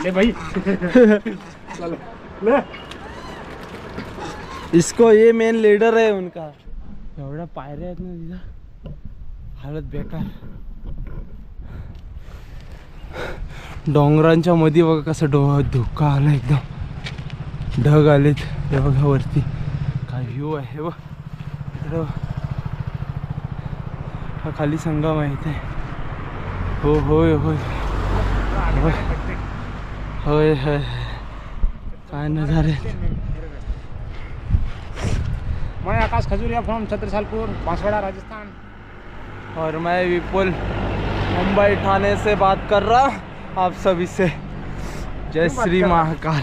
ले भाई ले। इसको ये मेन लीडर है उनका। एवढ्या पायऱ्या आहेत ना तिथं, हालत बेकार। डोंगरांच्या मध्ये बघा कसं धुका आला, एकदम ढग आलेत। हे बघा वरती काय व्ह्यू आहे बघ, हा खाली संगम आहे इथे। हो होय होय होय होय, काय नजारे। मैं आकाश खजूरिया फ्रॉम छत्रसालपुर, बांसवाड़ा, राजस्थान। और मैं विपुल मुंबई ठाणे से बात कर रहा आप सभी से। जय श्री महाकाल,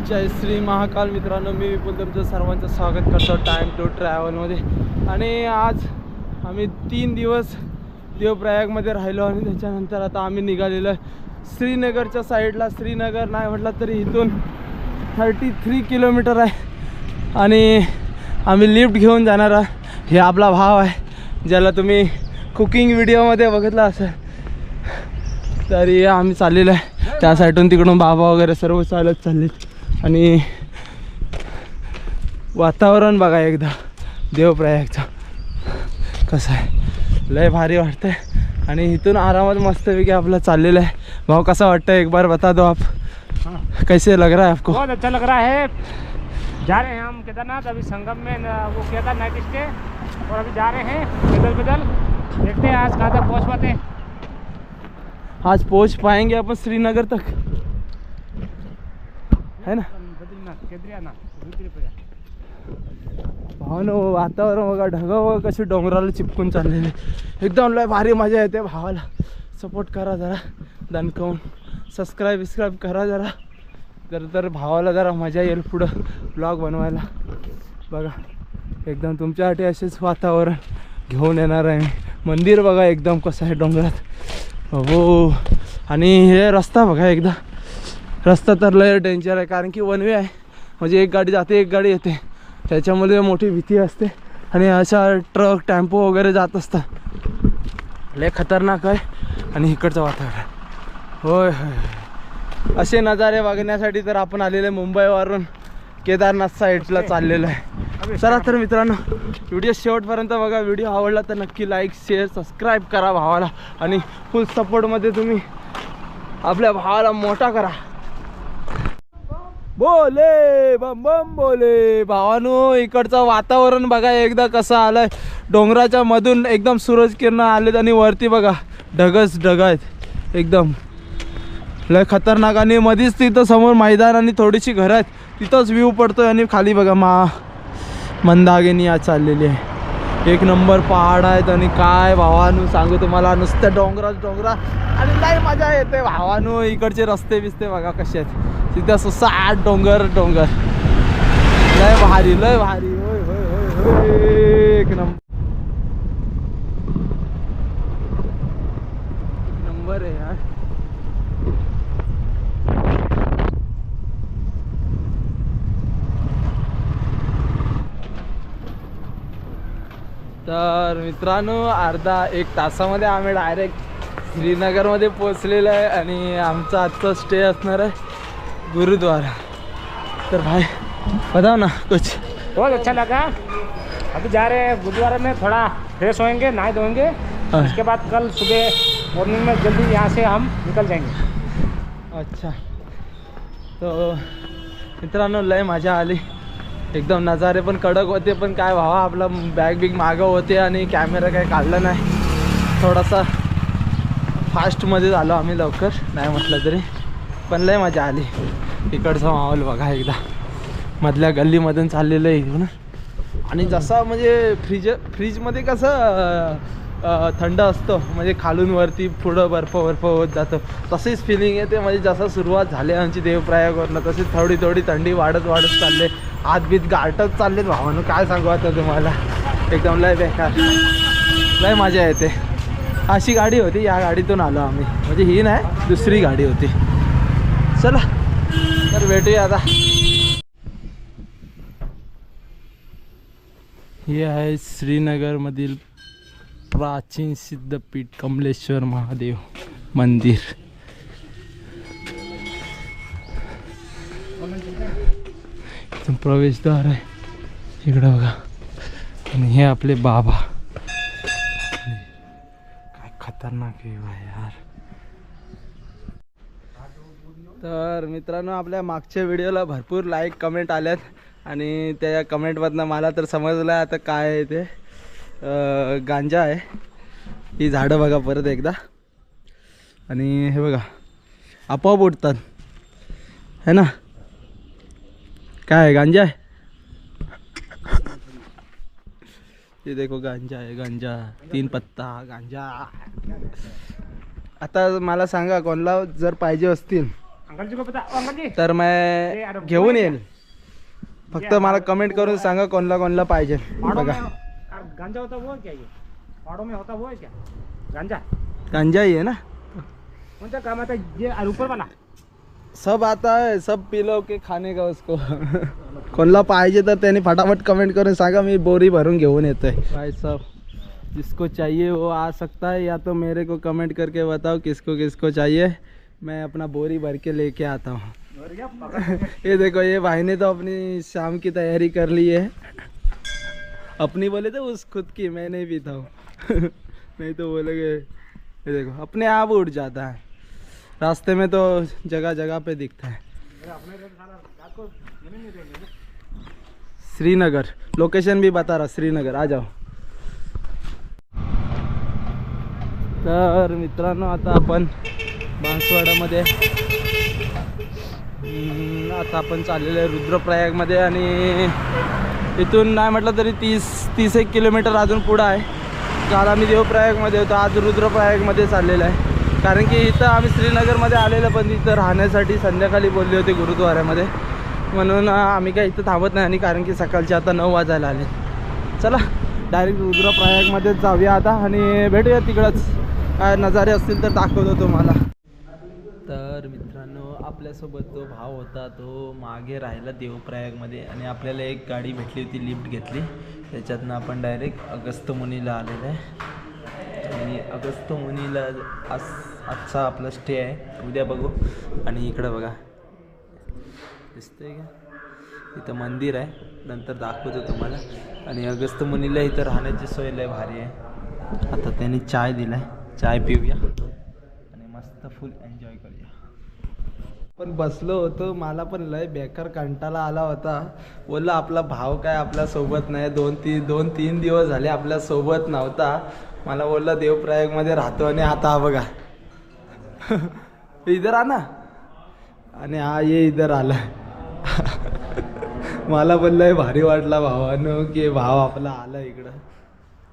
जय श्री महाकाल। मित्रांनो, मी विपुल तुमचं सर्वांचं स्वागत करतो टाइम टू ट्रॅव्हलमध्ये। आणि आज आम्ही 3 दिवस देवप्रयागमध्ये राहिलो आणि त्याच्यानंतर आता आम्ही निघालेलो आहे श्रीनगरच्या साईडला। श्रीनगर नाही म्हटलं तरी इथून 33 किलोमीटर आहे आणि आम्ही लिफ्ट घेऊन जाणार आहे। हे आपला भाव आहे ज्याला तुम्ही कुकिंग व्हिडिओमध्ये बघितलं असेल, तरी आम्ही चाललेलो आहे त्या साईडून। तिकडून बाबा वगैरे सर्व चालत चाललेत आणि वातावरण बघा एकदा देवप्रयागचं कसं आहे, लय भारी वाटतंय। आणि इथून आरामात मस्तपैकी आपलं चाललेलं आहे। भाव कसा वाटतं एक बार बता दो आप, कैसे लग रहा है आपको? बहुत अच्छा लग रहा है। जा रहे हैं हम केदारनाथ, अभी संगम में वो किया था नाइट स्टे, और अभी जा रहे हैं पैदल। देखते हैं आज कहाँ तक पहुँच पाते हैं। आज पहुँच पाएंगे अपन श्रीनगर तक, है ना? बद्रीनाथ, केदारनाथ, भावानो वातावरण बघा, ढग बघा कसे डोंगराला चिपकून चाललेले, एकदम लय भारी मजा येते। भावाला सपोर्ट करा जरा, दणकवून सबस्क्राईब करा जरा, तर भावाला जरा मजा येईल पुढं ब्लॉग बनवायला। बघा एकदम तुमच्यासाठी असेच वातावरण घेऊन येणार आहे मी। मंदिर बघा एकदम कसं आहे डोंगरात, हो। आणि हे रस्ता बघा एकदा, रस्ता तर लय डेंजर आहे, कारण की वन वे आहे, म्हणजे एक गाडी जाते एक गाडी येते, त्याच्यामध्ये मोठी भीती असते। आणि अशा ट्रक टेम्पो वगैरे जात असतात, लय खतरनाक आहे। आणि इकडचं वातावरण होय होय, असे नजारे बघण्यासाठी तर आपण आलेले मुंबईवरून केदारनाथ साईडला चाललेलो आहे। चला तर मित्रांनो, व्हिडिओ शेवटपर्यंत बघा। व्हिडिओ आवडला तर नक्की लाईक शेअर सबस्क्राईब करा भावाला, आणि फुल सपोर्टमध्ये तुम्ही आपल्या भावाला मोठा करा। बोले बम बम बोले। भावानो इकडचं वातावरण बघा एकदा कसं आलंय, डोंगराच्या मधून एकदम सूरज किरण आलेत आणि वरती बघा ढगच ढग आहेत, एकदम लय खतरनाक। आणि मध्येच तिथं समोर मैदान आणि थोडीशी घरं आहेत, तिथंच व्ह्यू पडतोय। आणि खाली बघा मंदाकिनी आज चाललेली आहे, एक नंबर पहाड आहेत। आणि काय भावानो सांगू तुम्हाला, नुसतं डोंगरा आणि लय मजा येते भावानो। इकडचे रस्ते बिस्ते बघा कसे आहेत, तिथं सुसाट डोंगर लय भारी होय होय होय होय, एक नंबर आहे यार। तर मित्रांनो, अर्धा 1 तासामध्ये आम्ही डायरेक्ट श्रीनगरमध्ये पोहोचलेलो आहे आणि आमचा आजचा स्टे असणार आहे गुरुद्वारा। तर भाई बताओ ना कुछ। बहुत अच्छा लगा। अभी जा रहे हैं गुरुद्वारा में, थोड़ा फ्रेश होएंगे, नहाए धोएंगे, उसके बाद कल सुबह मॉर्निंग में जल्दी यहाँ से हम निकल जाएंगे। अच्छा, तो मित्रांनो लय मजा आली एकदम। नजारे पण कडक होते, पण काय भावा आपला बॅग बिग मागं होते आणि कॅमेरा काय काढला नाही, थोडासा फास्टमध्ये झालो आम्ही लवकर, नाही म्हटलं तरी, पण लय मजा आली। इकडचा माहोल बघा एकदा, मधल्या गल्लीमधून चाललेलं आहे इकडून। आणि जसं म्हणजे फ्रीजमध्ये कसं थंड असतं, म्हणजे खालून वरती पुढं बर्फ होत जातं, तशीच फिलिंग येते। म्हणजे जसं सुरुवात झाली आमची देवप्रयागवरनं, तशीच थोडी थंडी वाढत चालले, हातबीत गारटत चाललेत भावानं। काय सांगू आता तुम्हाला, एकदम लय बेकार, लय मजा येते। अशी गाडी होती, या गाडीतून आलो आम्ही, म्हणजे ही नाही दुसरी गाडी होती। चला तर भेटूया आता। हे आहे श्रीनगरमधील प्राचीन सिद्धपीठ कमलेश्वर महादेव मंदिर। इथून प्रवेशद्वार आहे इकडं बघा. आणि हे आपले बाबा. काय खतरनाक आहे यार. तर मित्रांनो, आपल्या मागच्या व्हिडिओला भरपूर लाईक कमेंट आल्यात आणि त्या कमेंटमधनं मला तर समजलं आता काय आहे ते. गांजा आहे ही झाडं बघा परत एकदा. आणि हे बघा आपोआप उठतात है ना. काय आहे गांजा आहे. ये देखो गांजा आहे. गांजा 3 पत्ता गांजा. आता मला सांगा कोणाला जर पाहिजे असतील तर मैं घेऊन येईल. फक्त मला कमेंट करून सांगा कोणाला पाहिजे. बघा गांजा होता वो क्या, ये पहाड़ों में होता वो है क्या गांजा. गांजा ही है ना. कौन सा काम आता है ये ऊपर वाला. सब आता है, सब पी लो के खाने का उसको. कोणाला पाहिजे तर त्यांनी फटाफट कमेंट करून सांगा, मी बोरी भरून घेऊन येतोय. भाई साहब जिसको चाहिए वो आ सकता है, या तो मेरे को कमेंट करके बताओ किसको किसको चाहिए. मैं अपना बोरी भर के लेके आता हूँ. ये देखो ये भाई ने तो अपनी शाम की तैयारी कर ली है. अपनी बोले तो उस खुद की, मैं नहीं पीता हूँ. नहीं तो बोलेगे. ये देखो अपने आप उठ जाता है. रास्ते में तो जगह जगह पे दिखता है. श्रीनगर लोकेशन भी बता रहा. श्रीनगर आ जाओ. तर मित्रांनो आता आपण बांसवाडामध्ये आता आपण चाललेलो आहे रुद्रप्रयागमध्ये. आणि इथून नाही म्हटलं तरी 30-31 किलोमीटर अजून पुढं आहे. काल आम्ही देवप्रयागमध्ये होतो, आज रुद्रप्रयागमध्ये चाललेलं आहे. कारण की इथं आम्ही श्रीनगरमध्ये आलेलं, पण इथं राहण्यासाठी संध्याकाळी बोलले होते गुरुद्वाऱ्यामध्ये, म्हणून आम्ही काय इथं थांबत नाही. आणि कारण की सकाळचे आता 9 वाजायला आले. चला डायरेक्ट रुद्रप्रयागमध्येच जाऊया आता आणि भेटूया तिकडंच. काय नजारे असतील तर दाखवतो तुम्हाला. तर मित्रांनो आपल्यासोबत जो भाव होता तो मागे राहिला देवप्रयागमध्ये आणि आपल्याला एक गाडी भेटली होती, लिफ्ट घेतली. त्याच्यातनं आपण डायरेक्ट अगस्त्यमुनीला आलेलं आहे. आणि अगस्त्यमुनीला आजचा आपला स्टे आहे, उद्या बघू. आणि इकडं बघा दिसतंय का, इथं मंदिर आहे, नंतर दाखवतो तुम्हाला. आणि अगस्त्यमुनीला इथं राहण्याची सोय लय भारी आहे. आता त्यांनी चाय दिलाय, चाय पिऊया आणि मस्त फुल एन्जॉय करूया. पण बसलो होतो, मला पण लय बेकार कंटाळा आला होता. बोललं आपला भाव काय आपल्यासोबत नाही, 2-3 दिवस झाले आपल्यासोबत नव्हता. मला बोलला देवप्रयागमध्ये राहतो आणि आता हा बघा इधर आ ना. आणि हा ये इधर आला. मला पण लय भारी वाटला भावानं की भाव आपला आला इकडं.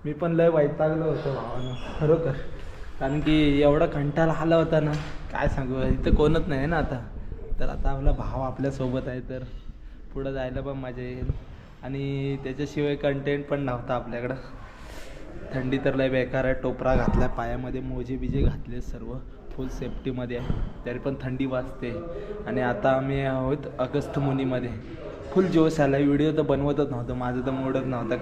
मी पण लय वैतागलो होतो भावानं खरोखर. कारण की एवढा कंटाळा आला होता ना, काय सांगू. इथं कोणच नाही ना आता. तर आता आपला भाव आपल्यासोबत आहे तर पुढं जायला पण मजा येईल. आणि त्याच्याशिवाय कंटेंट पण नव्हता आपल्याकडं. थंडी तर लय बेकार आहे. टोपरा घातला, पायामध्ये मोजे बिजे घातले, सर्व फुल सेफ्टीमध्ये आहे, तरी पण थंडी वाजते. आणि आता आम्ही आहोत अगस्त्यमुनीमध्ये. फुल जोश आला. व्हिडिओ तर बनवतच नव्हतं, माझं तर मूडच नव्हतं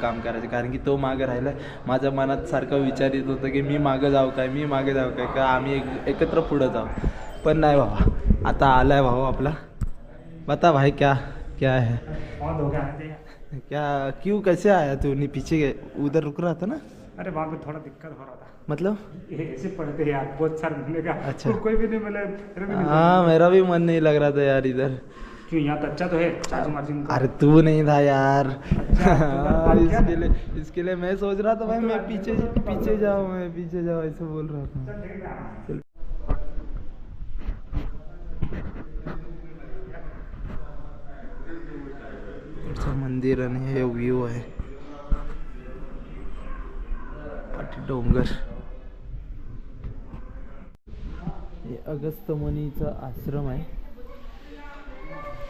काम करायचं. कारण की तो मागं राहिला. माझ्या मनात सारखं विचार येत होतं की मी मागं जाऊ काय का आम्ही एकत्र पुढं जाऊ. पण नाही बाबा, आता आला आहे भाऊ आपला. बता भाई क्या है क्या, क्यों कैसे आया तू. नहीं पीछे उधर रुक रहा था ना. अरे वहाँ पे थोड़ा दिक्कत हो रहा था. मतलब ये ऐसे पढ़ते हैं यार, बहुत सारे मिलने का. अच्छा. कोई भी नहीं मिले. हाँ मेरा भी मन नहीं लग रहा था यार इधर. क्यों, यहाँ तो अच्छा तो है चार्जिंग मार्जिंग. अरे तू नहीं था यार. अच्छा, इसके लिए मैं सोच रहा था भाई मैं पीछे जाऊँ ऐसे बोल रहा था. मंदिर आणि हे व्ह्यू आहे, पाठी डोंगर. हे अगस्त्यमुनीचा आश्रम आहे.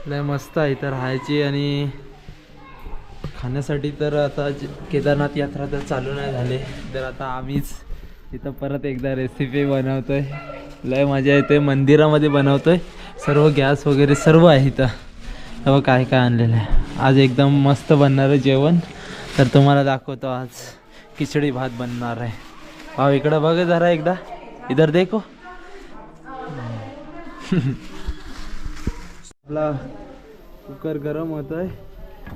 लय मस्त आहे इथं राहायची. आणि खाण्यासाठी तर आता केदारनाथ यात्रा तर चालू नाही झाली, तर आता आम्हीच इथं परत एकदा रेसिपी बनवतोय. लय मजा येते. मंदिरामध्ये बनवतोय. सर्व गॅस वगैरे सर्व आहे इथं. तेव्हा काय काय आणलेलं आहे. आज एकदम मस्त बनणार आहे जेवण. तर तुम्हाला दाखवतो. आज खिचडी भात बनणार आहे. भाऊ इकडं बघ जरा एकदा, इधर देखो. आपला कुकर गरम होत आहे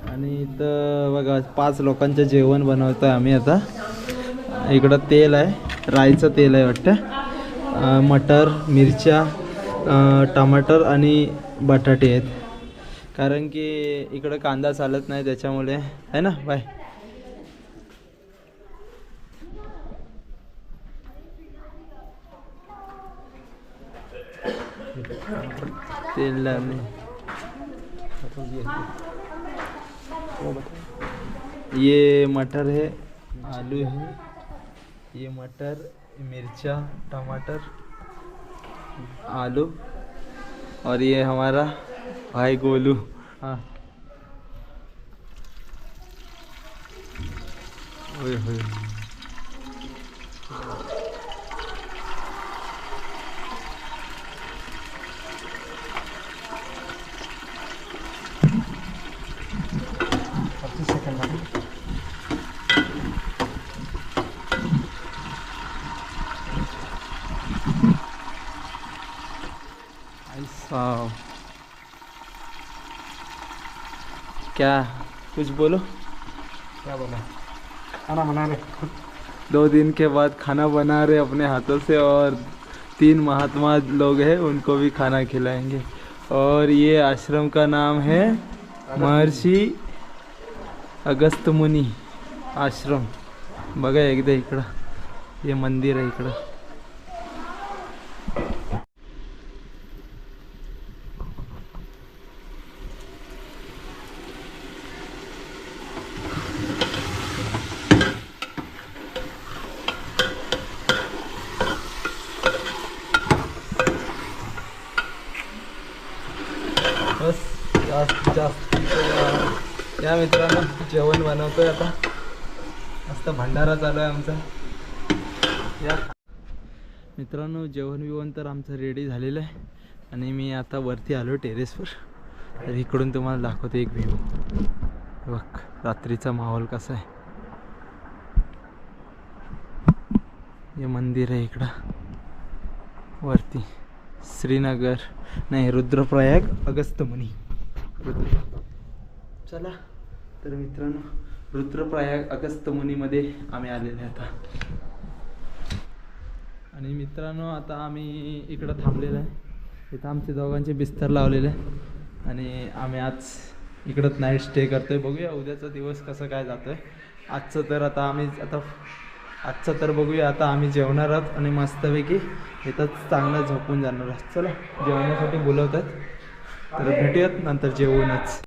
आणि इथं बघा 5 लोकांचं जेवण बनवतो आहे आम्ही आता. इकडं तेल आहे, राईचं तेल आहे वाटतं. मटर, मिरच्या, टमाटर आणि बटाटे आहेत, कारण की इकडं कांदा चालत नाही त्याच्यामुळे आहे ना बाय. तेल डालने, ये मटर है, आलू है, ये मटर, मिर्चा, टमाटर, आलू और ये हमारा भाई गोलू. हाँ ओए होए. ऐसा क्या कुछ बोलो. क्या बोला, खाना बना रहे. 2 दिन के बाद खाना बना रहे अपने हाथों से और 3 महात्मा लोग हैं उनको भी खाना खिलाएंगे. और ये आश्रम का नाम है महर्षी अगस्त मुनी आश्रम. बघा एकदा इकडं हे मंदिर आहे इकडं. बस जास्त या मित्रांनो जेवण बनवतोय आता. मस्त भंडारा चालू आहे आमचा. या मित्रांनो जेवण बिवण तर आमचं रेडी झालेलं आहे आणि मी आता वरती आलो टेरेसवर. तर इकडून तुम्हाला दाखवतो एक व्ह्यू. बघ रात्रीचा माहोल कसा आहे. हे मंदिर आहे इकडं वरती. श्रीनगर नाही, रुद्रप्रयाग अगस्त्यमुनी. चला तर मित्रांनो रुद्रप्रयाग अगस्त्यमुनीमध्ये आम्ही आलेले आता. आणि मित्रांनो आता आम्ही इकडं थांबलेलं आहे. इथं आमचे दोघांचे बिस्तर लावलेले आहे आणि आम्ही आज इकडंच नाईट स्टे करतोय. बघूया उद्याचा दिवस कसं काय जातोय. आजचं तर बघूया. आता आम्ही जेवणार आहोत आणि मस्तपैकी इथंच चांगलं झोपून जाणार आहोत. चला जेवणासाठी बोलवतात तर भेटूयात नंतर जेवूनच.